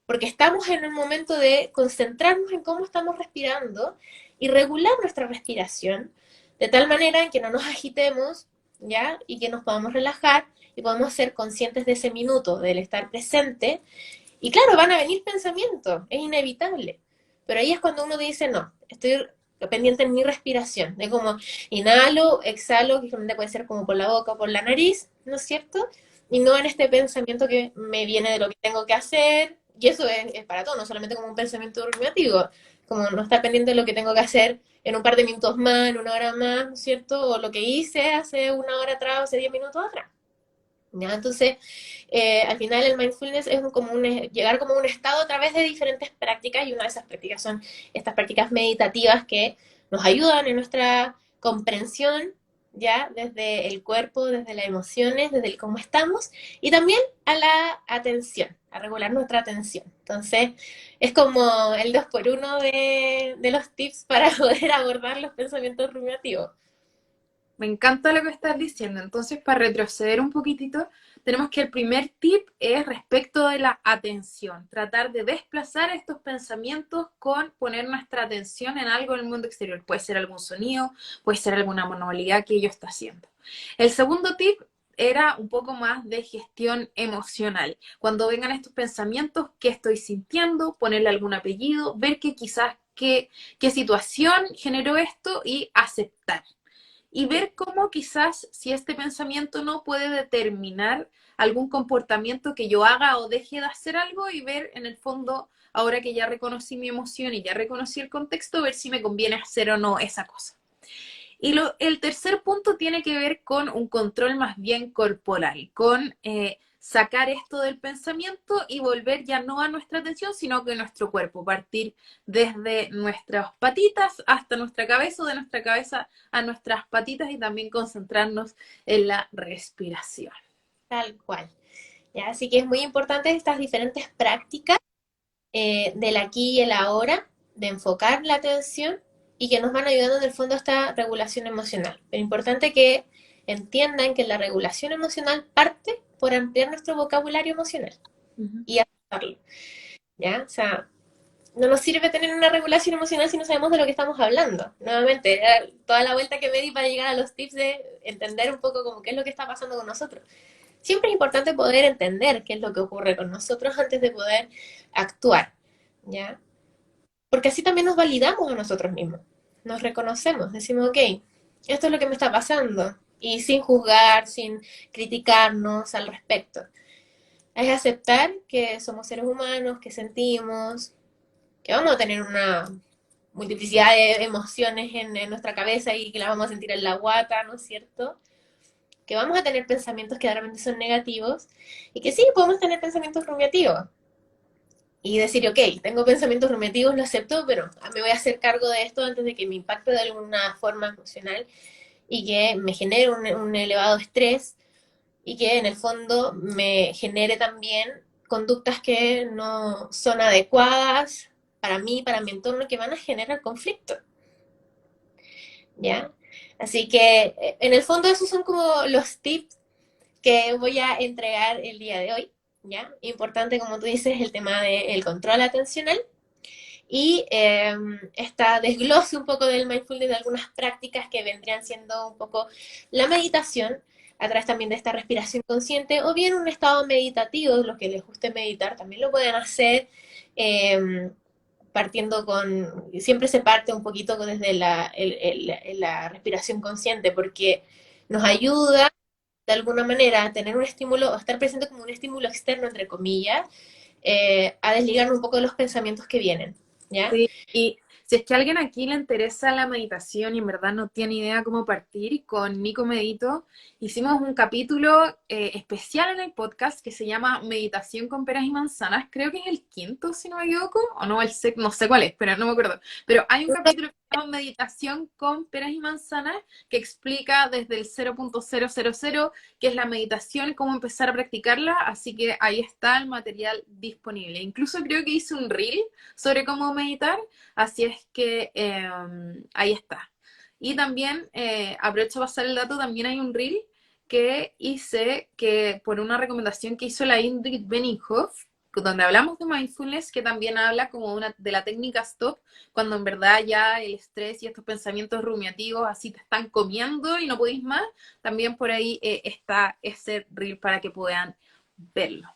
S2: porque estamos en un momento de concentrarnos en cómo estamos respirando y regular nuestra respiración de tal manera en que no nos agitemos, ¿ya? Y que nos podamos relajar y podamos ser conscientes de ese minuto, del estar presente. Y claro, van a venir pensamientos, es inevitable. Pero ahí es cuando uno dice, no, estoy pendiente en mi respiración, de como inhalo, exhalo, que generalmente puede ser como por la boca o por la nariz, ¿no es cierto? Y no en este pensamiento que me viene de lo que tengo que hacer, y eso es para todo, no solamente como un pensamiento rumiativo, como no estar pendiente de lo que tengo que hacer en un par de minutos más, en una hora más, ¿no es cierto? O lo que hice hace una hora atrás, o hace 10 minutos atrás. ¿Ya? Entonces, al final el mindfulness es como llegar como a un estado a través de diferentes prácticas y una de esas prácticas son estas prácticas meditativas que nos ayudan en nuestra comprensión, ya desde el cuerpo, desde las emociones, desde el cómo estamos y también a la atención, a regular nuestra atención. Entonces, es como el 2x1 de los tips para poder abordar los pensamientos rumiativos.
S1: Me encanta lo que estás diciendo. Entonces, para retroceder un poquitito, tenemos que el primer tip es respecto de la atención. Tratar de desplazar estos pensamientos con poner nuestra atención en algo en el mundo exterior. Puede ser algún sonido, puede ser alguna manualidad que yo esté haciendo. El segundo tip era un poco más de gestión emocional. Cuando vengan estos pensamientos, ¿qué estoy sintiendo? Ponerle algún apellido, ver que quizás qué situación generó esto y aceptar y ver cómo quizás si este pensamiento no puede determinar algún comportamiento que yo haga o deje de hacer algo y ver en el fondo, ahora que ya reconocí mi emoción y ya reconocí el contexto, ver si me conviene hacer o no esa cosa. Y el tercer punto tiene que ver con un control más bien corporal, con sacar esto del pensamiento y volver ya no a nuestra atención, sino que a nuestro cuerpo, partir desde nuestras patitas hasta nuestra cabeza, o de nuestra cabeza a nuestras patitas y también concentrarnos en la respiración.
S2: Tal cual. ¿Ya? Así que es muy importante estas diferentes prácticas del aquí y el ahora, de enfocar la atención y que nos van ayudando en el fondo a esta regulación emocional. Pero importante que entiendan que la regulación emocional parte por ampliar nuestro vocabulario emocional y aceptarlo, ¿ya? O sea, no nos sirve tener una regulación emocional si no sabemos de lo que estamos hablando. Nuevamente, toda la vuelta que me di para llegar a los tips de entender un poco como qué es lo que está pasando con nosotros. Siempre es importante poder entender qué es lo que ocurre con nosotros antes de poder actuar, ¿ya? Porque así también nos validamos a nosotros mismos, nos reconocemos, decimos, ok, esto es lo que me está pasando, y sin juzgar, sin criticarnos al respecto. Es aceptar que somos seres humanos, que sentimos, que vamos a tener una multiplicidad de emociones en nuestra cabeza y que las vamos a sentir en la guata, ¿no es cierto? Que vamos a tener pensamientos que realmente son negativos y que sí, podemos tener pensamientos rumiativos. Y decir, ok, tengo pensamientos rumiativos, lo acepto, pero me voy a hacer cargo de esto antes de que me impacte de alguna forma emocional y que me genere un elevado estrés y que en el fondo me genere también conductas que no son adecuadas para mí, para mi entorno, que van a generar conflicto. ¿Ya? Así que en el fondo esos son como los tips que voy a entregar el día de hoy, ¿ya? Importante, como tú dices, el tema del control atencional y esta desglose un poco del mindfulness de algunas prácticas que vendrían siendo un poco la meditación, a través también de esta respiración consciente, o bien un estado meditativo, los que les guste meditar también lo pueden hacer, partiendo con, siempre se parte un poquito desde la respiración consciente, porque nos ayuda de alguna manera a tener un estímulo, o estar presente como un estímulo externo, entre comillas, a desligarnos un poco de los pensamientos que vienen, ¿ya?
S1: Sí, y si es que a alguien aquí le interesa la meditación y en verdad no tiene idea cómo partir, con Nico Medito hicimos un capítulo especial en el podcast que se llama Meditación con peras y manzanas. Creo que es el quinto, si no me equivoco, o no, el sexto, no sé cuál es, pero no me acuerdo. Pero hay un capítulo que se llama Meditación con peras y manzanas que explica desde el 0.000 qué es la meditación, cómo empezar a practicarla, así que ahí está el material disponible. Incluso creo que hice un reel sobre cómo meditar, así es que ahí está. Y también, aprovecho a pasar el dato, también hay un reel que hice que por una recomendación que hizo la Ingrid Beninghoff, donde hablamos de mindfulness, que también habla como de la técnica stop, cuando en verdad ya el estrés y estos pensamientos rumiativos así te están comiendo y no podéis más, también por ahí está ese reel para que puedan verlo.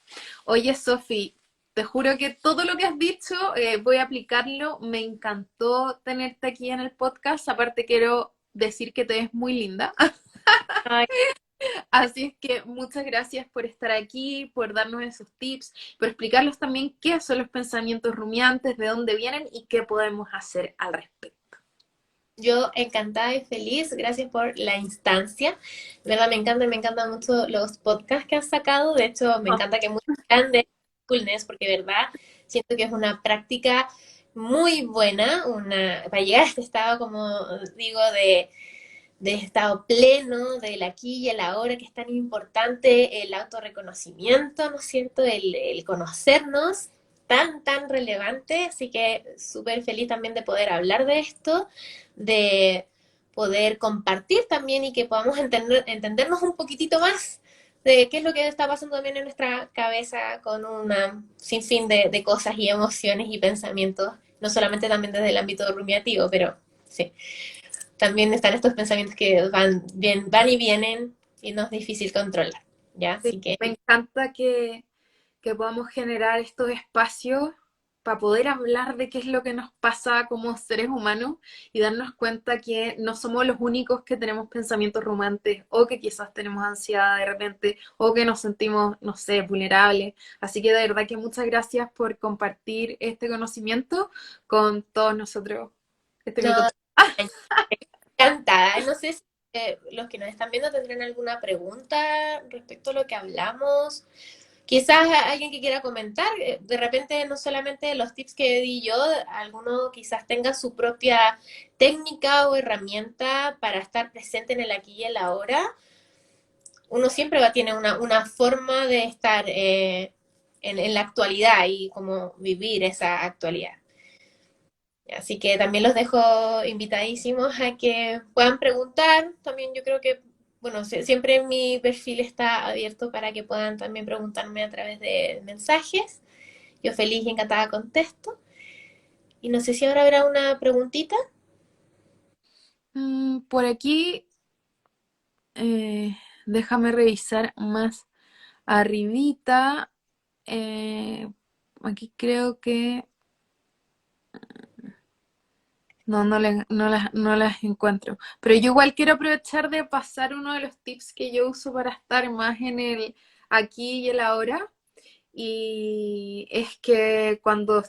S1: Oye, Sofi, te juro que todo lo que has dicho voy a aplicarlo. Me encantó tenerte aquí en el podcast. Aparte quiero decir que te ves muy linda.
S2: Ay,
S1: Así es que muchas gracias por estar aquí, por darnos esos tips, por explicarnos también qué son los pensamientos rumiantes, de dónde vienen y qué podemos hacer al respecto.
S2: yo encantada y feliz, gracias por la instancia. De verdad, me encantan mucho los podcasts que has sacado. De hecho, me encanta que muchos hablan de mindfulness, porque de verdad siento que es una práctica muy buena, para llegar a este estado, como digo, de estado pleno, del aquí y el ahora, que es tan importante el autorreconocimiento, ¿no es cierto? El conocernos, tan relevante, así que súper feliz también de poder hablar de esto, de poder compartir también y que podamos entendernos un poquitito más de qué es lo que está pasando también en nuestra cabeza con una sinfín de cosas y emociones y pensamientos, no solamente también desde el ámbito rumiativo, pero sí también están estos pensamientos que van y vienen y no es difícil controlar, ¿ya?
S1: Sí,
S2: Así que
S1: me encanta que podamos generar estos espacios para poder hablar de qué es lo que nos pasa como seres humanos y darnos cuenta que no somos los únicos que tenemos pensamientos rumantes o que quizás tenemos ansiedad de repente o que nos sentimos, no sé, vulnerables. Así que de verdad que muchas gracias por compartir este conocimiento con todos nosotros este minuto.
S2: no, encantada. No sé si los que nos están viendo tendrán alguna pregunta respecto a lo que hablamos. Quizás alguien que quiera comentar, de repente no solamente los tips que di yo, alguno quizás tenga su propia técnica o herramienta para estar presente en el aquí y el ahora. Uno siempre va a tener una forma de estar en la actualidad y como vivir esa actualidad. Así que también los dejo invitadísimos a que puedan preguntar. También yo creo que, bueno, siempre mi perfil está abierto para que puedan también preguntarme a través de mensajes. Yo feliz y encantada contesto. Y no sé si ahora habrá una preguntita.
S1: Por aquí, eh, déjame revisar más arribita. Eh, Aquí creo que no las encuentro. Pero yo igual quiero aprovechar de pasar uno de los tips que yo uso para estar más en el aquí y el ahora. Y es que cuando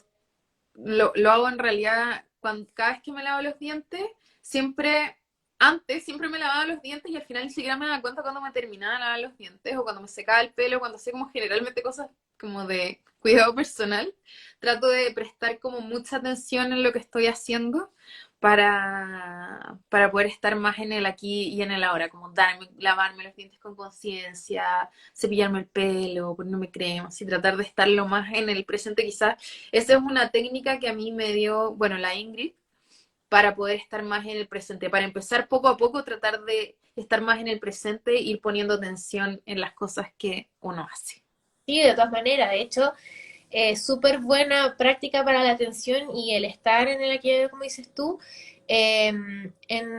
S1: lo hago en realidad, cada vez que me lavo los dientes, siempre, antes siempre me lavaba los dientes y al final ni siquiera me daba cuenta cuando me terminaba de lavar los dientes o cuando me secaba el pelo, cuando hacía como generalmente cosas como de cuidado personal. Trato de prestar como mucha atención en lo que estoy haciendo para poder estar más en el aquí y en el ahora, como lavarme los dientes con conciencia, cepillarme el pelo, ponerme crema, y tratar de estar lo más en el presente. Quizás esa es una técnica que a mí me dio, bueno, la Ingrid, para poder estar más en el presente, para empezar poco a poco, tratar de estar más en el presente, ir poniendo atención en las cosas que uno hace.
S2: Sí, de todas maneras. De hecho, súper buena práctica para la atención y el estar en el aquí, como dices tú, en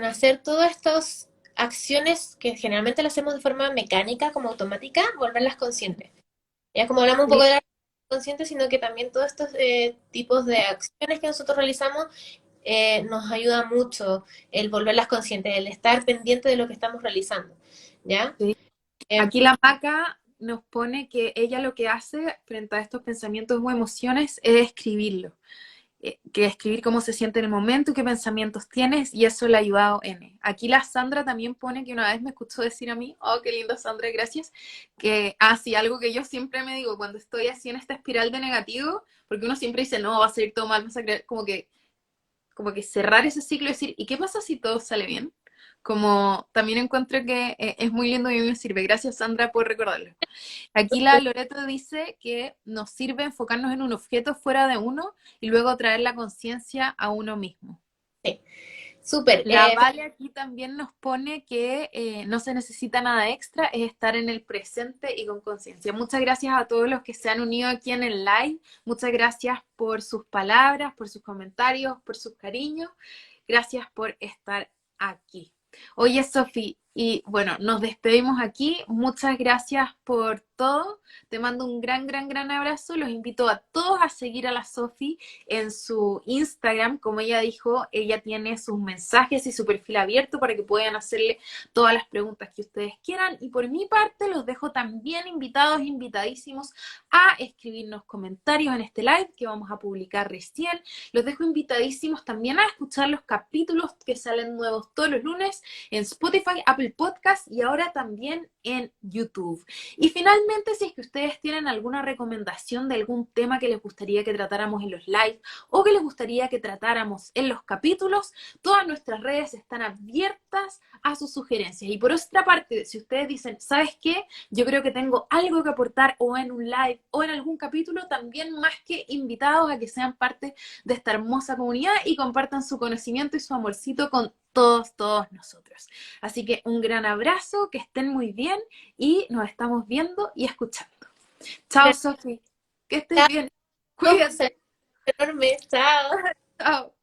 S2: hacer todas estas acciones que generalmente las hacemos de forma mecánica, como automática, volverlas conscientes. Ya como hablamos un poco
S1: Sí.
S2: de la consciente, sino que también todos estos tipos de acciones que nosotros realizamos nos ayuda mucho el volverlas conscientes, el estar pendiente de lo que estamos realizando, ¿ya?
S1: Sí.
S2: Eh,
S1: Aquí la Maca nos pone que ella lo que hace frente a estos pensamientos o emociones es escribirlo. Que escribir cómo se siente en el momento, qué pensamientos tienes, y eso le ha ayudado N. Aquí la Sandra también pone que una vez me escuchó decir a mí, oh, qué lindo Sandra, gracias, que, sí, algo que yo siempre me digo cuando estoy así en esta espiral de negativo, porque uno siempre dice, no, va a salir todo mal, vas a creer, como que cerrar ese ciclo y decir, ¿y qué pasa si todo sale bien? Como también encuentro que es muy lindo y a mí me sirve. Gracias, Sandra, por recordarlo. Aquí la Loreto dice que nos sirve enfocarnos en un objeto fuera de uno y luego traer la conciencia a uno mismo.
S2: sí, súper.
S1: La Vale aquí también nos pone que no se necesita nada extra, es estar en el presente y con conciencia. Muchas gracias a todos los que se han unido aquí en el live. Muchas gracias por sus palabras, por sus comentarios, por sus cariños. Gracias por estar aquí. Oye, Sofi, y bueno, nos despedimos aquí. Muchas gracias por todo. Te mando un gran, gran, gran abrazo. Los invito a todos a seguir a la Sofi en su Instagram. Como ella dijo, ella tiene sus mensajes y su perfil abierto para que puedan hacerle todas las preguntas que ustedes quieran. Y por mi parte, los dejo también invitados, invitadísimos a escribirnos comentarios en este live que vamos a publicar recién. Los dejo invitadísimos también a escuchar los capítulos que salen nuevos todos los lunes en Spotify, Apple Podcast y ahora también en YouTube. Y finalmente, si es que ustedes tienen alguna recomendación de algún tema que les gustaría que tratáramos en los live o que les gustaría que tratáramos en los capítulos, todas nuestras redes están abiertas a sus sugerencias. Y por otra parte, si ustedes dicen, ¿sabes qué? Yo creo que tengo algo que aportar o en un live o en algún capítulo, también más que invitados a que sean parte de esta hermosa comunidad y compartan su conocimiento y su amorcito con todos nosotros. Así que un gran abrazo, que estén muy bien y nos estamos viendo y escuchando. Chao, Sofi. Que estés bien. Cuídate.
S2: Enorme, chao.
S1: Chao.